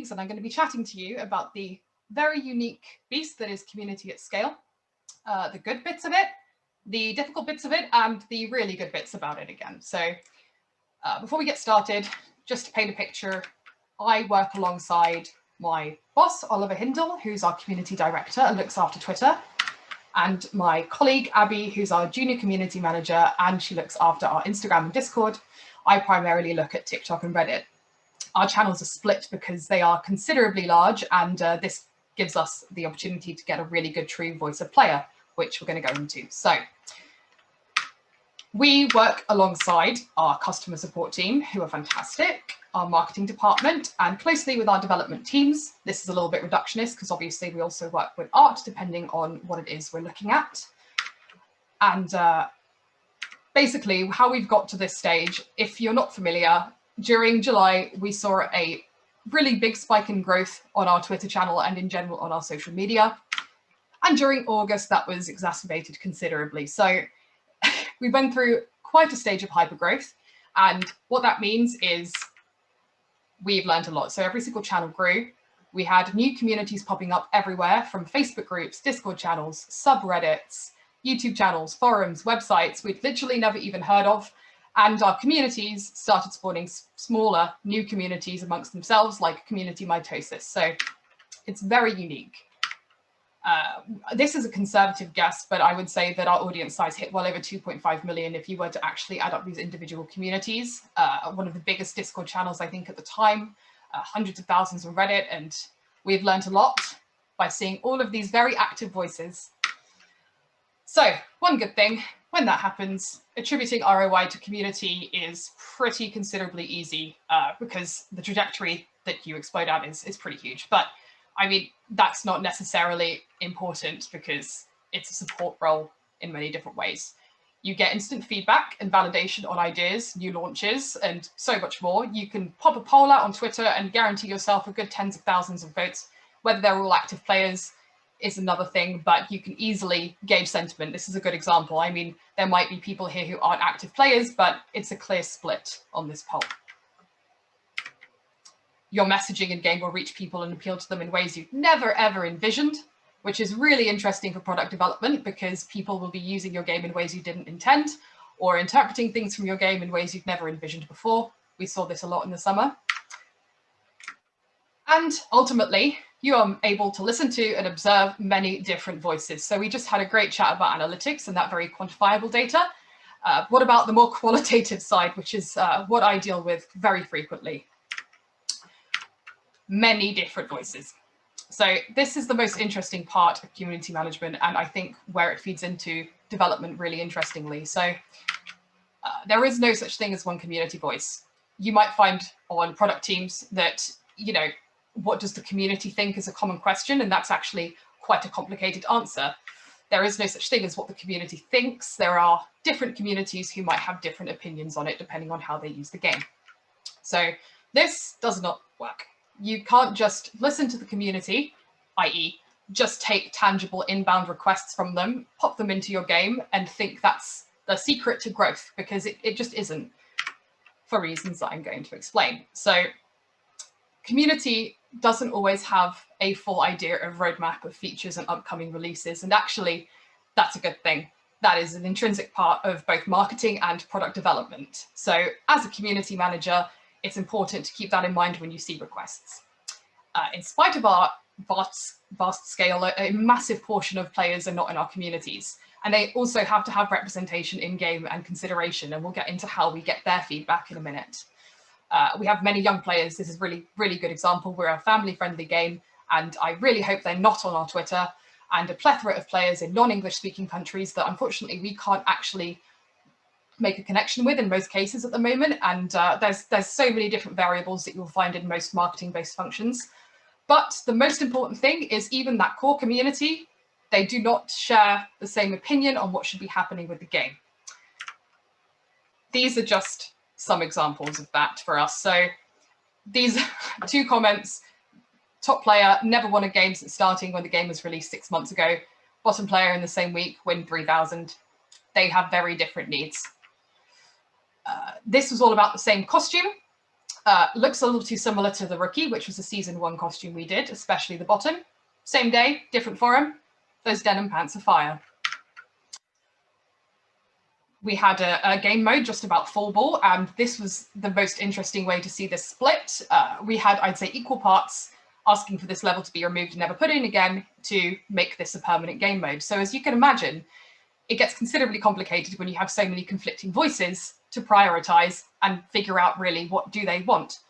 colleagues, and I'm going to be chatting to you about the very unique beast that is community at scale, the good bits of it, the difficult bits of it, and the really good bits about it again. So before we get started, just to paint a picture, I work alongside my boss, Oliver Hindle, who's our community director and looks after Twitter, and my colleague, Abby, who's our junior community manager, and she looks after our Instagram and Discord. I primarily look at TikTok and Reddit. Our channels are split because they are considerably large, and this gives us the opportunity to get a really good true voice of player, which we're going to go into. So we work alongside our customer support team, who are fantastic, our marketing department, and closely with our development teams. This is a little bit reductionist because obviously we also work with art depending on what it is we're looking at. And basically how we've got to this stage, if you're not familiar, during July, we saw a really big spike in growth on our Twitter channel and in general on our social media. And during August, that was exacerbated considerably. So we went through quite a stage of hypergrowth. And what that means is we've learned a lot. So every single channel grew. We had new communities popping up everywhere, from Facebook groups, Discord channels, subreddits, YouTube channels, forums, websites we'd literally never even heard of. And our communities started spawning smaller new communities amongst themselves, like community mitosis. So it's very unique. This is a conservative guess, but I would say that our audience size hit well over 2.5 million if you were to actually add up these individual communities. One of the biggest Discord channels, I think, at the time, hundreds of thousands on Reddit, and we've learned a lot by seeing all of these very active voices. So one good thing, when that happens, attributing ROI to community is pretty considerably easy because the trajectory that you explode at is pretty huge. But I mean, that's not necessarily important because it's a support role in many different ways. You get instant feedback and validation on ideas, new launches, and so much more. You can pop a poll out on Twitter and guarantee yourself a good tens of thousands of votes. Whether they're all active players is another thing, but you can easily gauge sentiment. This is a good example. I mean, there might be people here who aren't active players, but it's a clear split on this poll. Your messaging in game will reach people and appeal to them in ways you've never, ever envisioned, which is really interesting for product development because people will be using your game in ways you didn't intend or interpreting things from your game in ways you've never envisioned before. We saw this a lot in the summer. And ultimately, you are able to listen to and observe many different voices. So we just had a great chat about analytics and that very quantifiable data. What about the more qualitative side, which is what I deal with very frequently? Many different voices. So this is the most interesting part of community management, and I think where it feeds into development really interestingly. So there is no such thing as one community voice. You might find on product teams that, you know, what does the community think is a common question, and that's actually quite a complicated answer. There is no such thing as what the community thinks. There are different communities who might have different opinions on it depending on how they use the game. So this does not work. You can't just listen to the community, i.e. just take tangible inbound requests from them, pop them into your game and think that's the secret to growth, because it just isn't, for reasons that I'm going to explain. So community doesn't always have a full idea of roadmap of features and upcoming releases. And actually, that's a good thing. That is an intrinsic part of both marketing and product development. So as a community manager, it's important to keep that in mind when you see requests. In spite of our vast scale, a massive portion of players are not in our communities. And they also have to have representation in game and consideration. And we'll get into how we get their feedback in a minute. We have many young players. This is really, really good example. We're a family-friendly game, and I really hope they're not on our Twitter, and a plethora of players in non-English speaking countries that unfortunately we can't actually make a connection with in most cases at the moment. And there's so many different variables that you'll find in most marketing-based functions. But the most important thing is even that core community, they do not share the same opinion on what should be happening with the game. These are just some examples of that for us. So these 2 comments: top player never won a game since starting when the game was released 6 months ago. Bottom player in the same week win 3,000. They have very different needs. This was all about the same costume. Looks a little too similar to the Rookie, which was a season 1 costume we did, especially the bottom. Same day, different forum. Those denim pants are fire. We had a game mode just about full ball, and this was the most interesting way to see this split. We had, I'd say, equal parts asking for this level to be removed and never put in again to make this a permanent game mode. So as you can imagine, it gets considerably complicated when you have so many conflicting voices to prioritize and figure out really what do they want.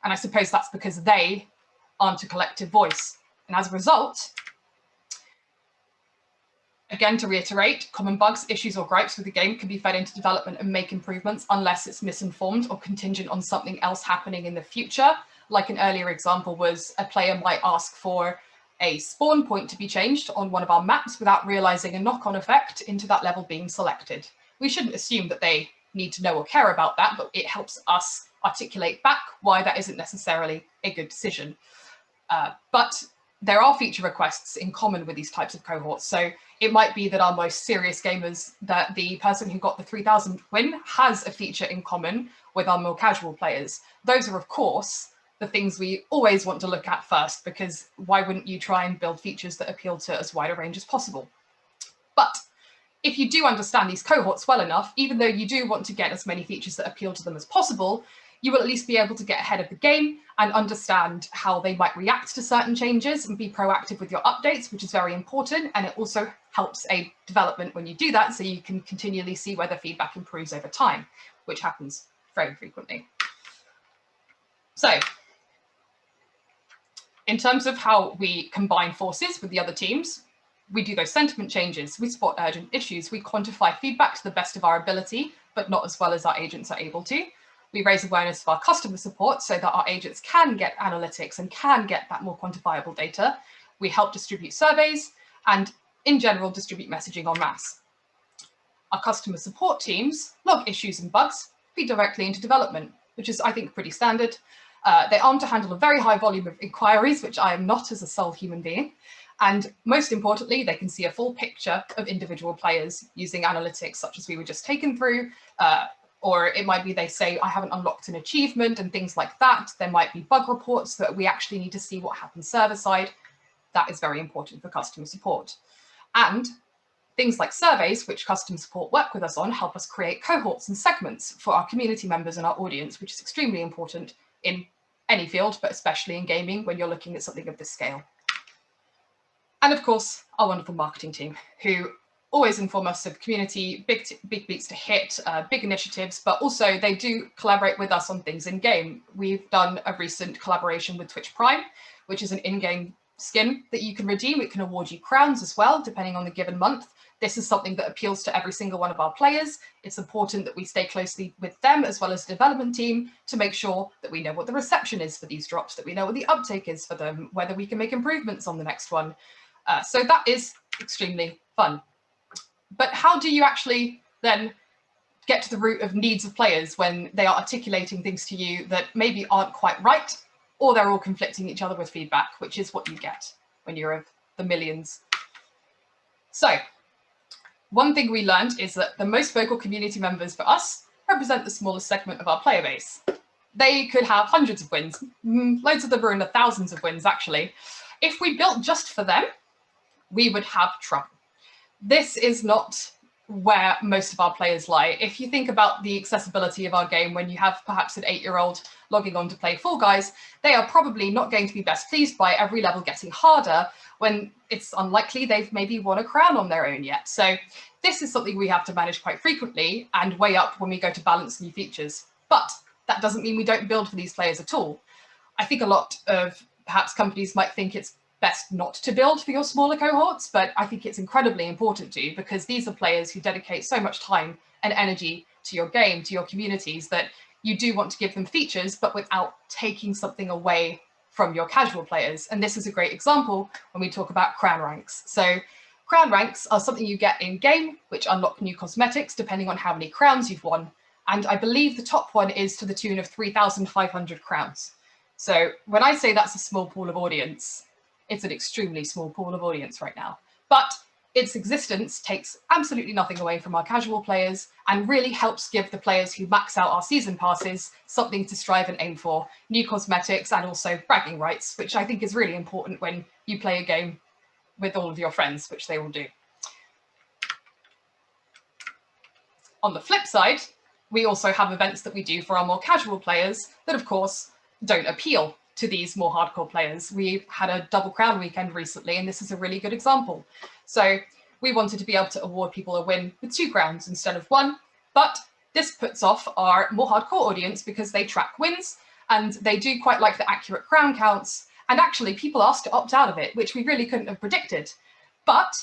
And I suppose that's because they aren't a collective voice. And as a result, again, to reiterate, common bugs, issues, or gripes with the game can be fed into development and make improvements unless it's misinformed or contingent on something else happening in the future. Like an earlier example was a player might ask for a spawn point to be changed on one of our maps without realizing a knock-on effect into that level being selected. We shouldn't assume that they need to know or care about that, but it helps us articulate back why that isn't necessarily a good decision. But there are feature requests in common with these types of cohorts. So it might be that our most serious gamers, that the person who got the 3000 win has a feature in common with our more casual players. Those are, of course, the things we always want to look at first, because why wouldn't you try and build features that appeal to as wide a range as possible? But if you do understand these cohorts well enough, even though you do want to get as many features that appeal to them as possible, you will at least be able to get ahead of the game and understand how they might react to certain changes and be proactive with your updates, which is very important. And it also helps aid development when you do that, so you can continually see whether feedback improves over time, which happens very frequently. So in terms of how we combine forces with the other teams, we do those sentiment changes, we spot urgent issues, we quantify feedback to the best of our ability, but not as well as our agents are able to. We raise awareness of our customer support so that our agents can get analytics and can get that more quantifiable data. We help distribute surveys and, in general, distribute messaging en masse. Our customer support teams log issues and bugs, feed directly into development, which is, I think, pretty standard. They arm to handle a very high volume of inquiries, which I am not as a sole human being. And most importantly, they can see a full picture of individual players using analytics such as we were just taken through. Or it might be they say, I haven't unlocked an achievement and things like that. There might be bug reports that we actually need to see what happens server side. That is very important for customer support. And things like surveys, which customer support work with us on, help us create cohorts and segments for our community members and our audience, which is extremely important in any field, but especially in gaming when you're looking at something of this scale. And of course, our wonderful marketing team, who always inform us of community, big beats to hit, big initiatives, but also they do collaborate with us on things in game. We've done a recent collaboration with Twitch Prime, which is an in-game skin that you can redeem. It can award you crowns as well, depending on the given month. This is something that appeals to every single one of our players. It's important that we stay closely with them as well as the development team to make sure that we know what the reception is for these drops, that we know what the uptake is for them, whether we can make improvements on the next one. So that is extremely fun. But how do you actually then get to the root of needs of players when they are articulating things to you that maybe aren't quite right, or they're all conflicting each other with feedback, which is what you get when you're of the millions. So one thing we learned is that the most vocal community members for us represent the smallest segment of our player base. They could have hundreds of wins. Loads of them are in the thousands of wins, actually. If we built just for them, we would have trouble. This is not where most of our players lie. If you think about the accessibility of our game, when you have perhaps an 8-year-old logging on to play Fall Guys, they are probably not going to be best pleased by every level getting harder when it's unlikely they've maybe won a crown on their own yet. So this is something we have to manage quite frequently and weigh up when we go to balance new features. But that doesn't mean we don't build for these players at all. I think a lot of perhaps companies might think it's best not to build for your smaller cohorts, but I think it's incredibly important to, because these are players who dedicate so much time and energy to your game, to your communities, that you do want to give them features, but without taking something away from your casual players. And this is a great example when we talk about crown ranks. So crown ranks are something you get in game, which unlock new cosmetics depending on how many crowns you've won. And I believe the top one is to the tune of 3,500 crowns. So when I say that's a small pool of audience, it's an extremely small pool of audience right now. But its existence takes absolutely nothing away from our casual players and really helps give the players who max out our season passes something to strive and aim for, new cosmetics and also bragging rights, which I think is really important when you play a game with all of your friends, which they all do. On the flip side, we also have events that we do for our more casual players that, of course, don't appeal to these more hardcore players. We had a double crown weekend recently, and this is a really good example. So we wanted to be able to award people a win with 2 crowns instead of 1, but this puts off our more hardcore audience because they track wins and they do quite like the accurate crown counts. And actually people asked to opt out of it, which we really couldn't have predicted. But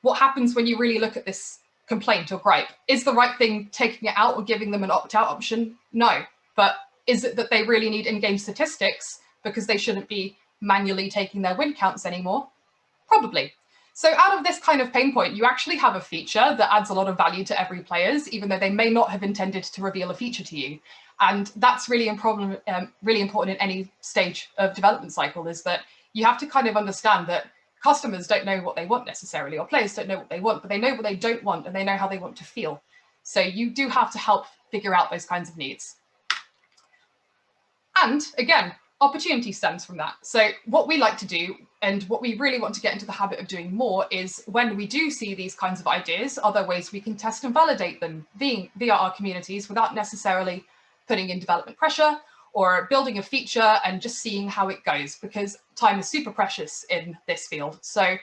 what happens when you really look at this complaint or gripe? Is the right thing taking it out or giving them an opt-out option? No. But is it that they really need in-game statistics because they shouldn't be manually taking their win counts anymore? Probably. So out of this kind of pain point, you actually have a feature that adds a lot of value to every players, even though they may not have intended to reveal a feature to you. And that's really important in any stage of development cycle, is that you have to kind of understand that customers don't know what they want necessarily, or players don't know what they want, but they know what they don't want and they know how they want to feel. So you do have to help figure out those kinds of needs. And again, opportunity stems from that. So what we like to do, and what we really want to get into the habit of doing more, is when we do see these kinds of ideas, other ways we can test and validate them via our communities without necessarily putting in development pressure or building a feature and just seeing how it goes, because time is super precious in this field. So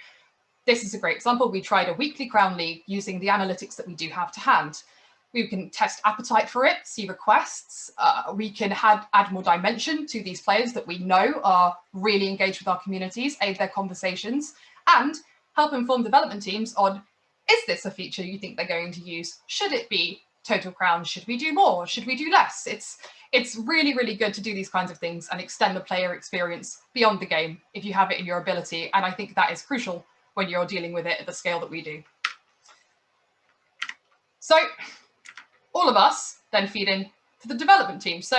this is a great example. We tried a weekly Crown League using the analytics that we do have to hand. We can test appetite for it, see requests. We can add more dimension to these players that we know are really engaged with our communities, aid their conversations, and help inform development teams on, is this a feature you think they're going to use? Should it be total crowns? Should we do more? Should we do less? It's really, really good to do these kinds of things and extend the player experience beyond the game if you have it in your ability. And I think that is crucial when you're dealing with it at the scale that we do. So all of us then feed in to the development team. So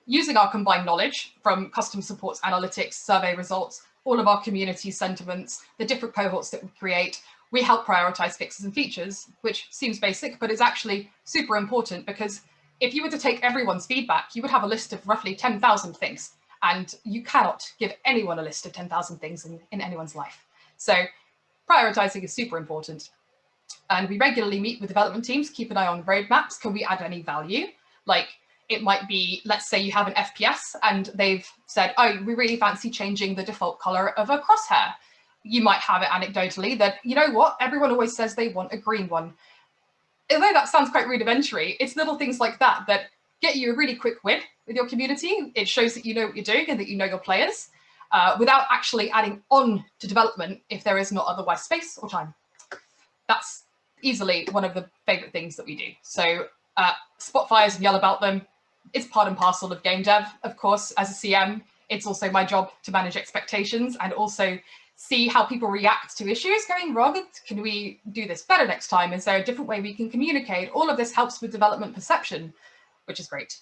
using our combined knowledge from customer supports, analytics, survey results, all of our community sentiments, the different cohorts that we create, we help prioritize fixes and features, which seems basic, but is actually super important, because if you were to take everyone's feedback, you would have a list of roughly 10,000 things, and you cannot give anyone a list of 10,000 things in anyone's life. So prioritizing is super important. And we regularly meet with development teams, keep an eye on roadmaps. Can we add any value? Like, it might be, let's say you have an FPS and they've said, oh, we really fancy changing the default color of a crosshair. You might have it anecdotally that, you know what, everyone always says they want a green one. Although that sounds quite rudimentary, it's little things like that that get you a really quick win with your community. It shows that you know what you're doing and that you know your players without actually adding on to development if there is not otherwise space or time. That's easily one of the favorite things that we do. So spot fires and yell about them. It's part and parcel of game dev, of course. As a CM, it's also my job to manage expectations and also see how people react to issues going wrong. Can we do this better next time? Is there a different way we can communicate? All of this helps with development perception, which is great.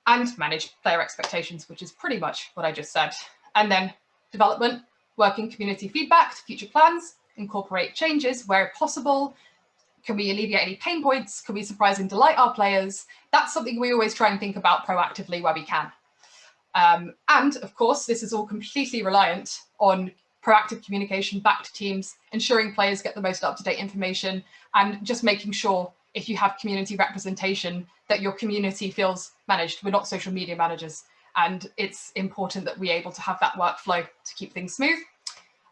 And manage player expectations, which is pretty much what I just said. And then development, working community feedback to future plans, incorporate changes where possible. Can we alleviate any pain points? Can we surprise and delight our players? That's something we always try and think about proactively where we can. And of course, this is all completely reliant on proactive communication back to teams, ensuring players get the most up-to-date information, and just making sure if you have community representation that your community feels managed. We're not social media managers, and it's important that we're able to have that workflow to keep things smooth.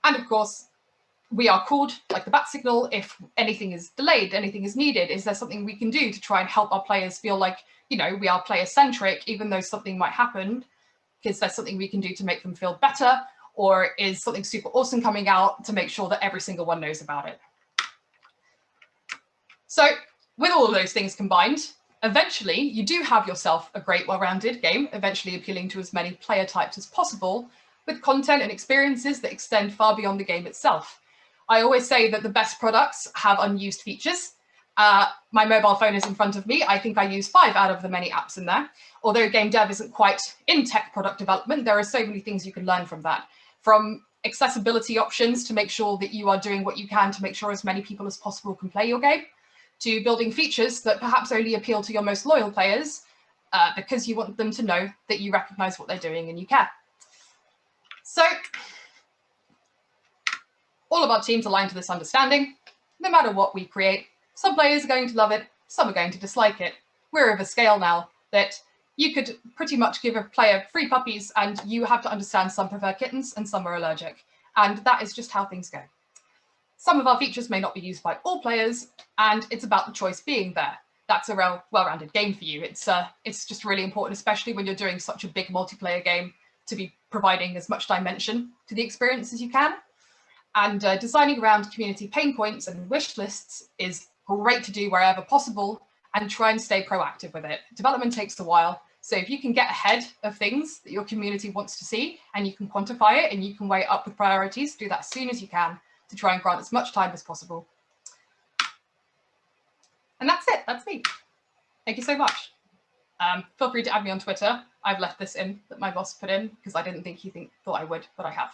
And of course, we are called, like the bat signal, if anything is delayed, anything is needed. Is there something we can do to try and help our players feel like, you know, we are player-centric, even though something might happen? Is there something we can do to make them feel better? Or is something super awesome coming out to make sure that every single one knows about it? So with all of those things combined, eventually you do have yourself a great, well-rounded game, eventually appealing to as many player types as possible, with content and experiences that extend far beyond the game itself. I always say that the best products have unused features. My mobile phone is in front of me. I think I use 5 out of the many apps in there. Although game dev isn't quite in tech product development, there are so many things you can learn from that. From accessibility options to make sure that you are doing what you can to make sure as many people as possible can play your game, to building features that perhaps only appeal to your most loyal players because you want them to know that you recognize what they're doing and you care. So all of our teams align to this understanding. No matter what we create, some players are going to love it, some are going to dislike it. We're of a scale now that you could pretty much give a player free puppies and you have to understand some prefer kittens and some are allergic. And that is just how things go. Some of our features may not be used by all players, and it's about the choice being there. That's a well-rounded game for you. It's just really important, especially when you're doing such a big multiplayer game, to be providing as much dimension to the experience as you can. And designing around community pain points and wish lists is great to do wherever possible, and try and stay proactive with it. Development takes a while, so if you can get ahead of things that your community wants to see and you can quantify it and you can weigh it up with priorities, do that as soon as you can to try and grant as much time as possible. And that's it, that's me. Thank you so much. Feel free to add me on Twitter. I've left this in that my boss put in because I didn't think he thought I would, but I have.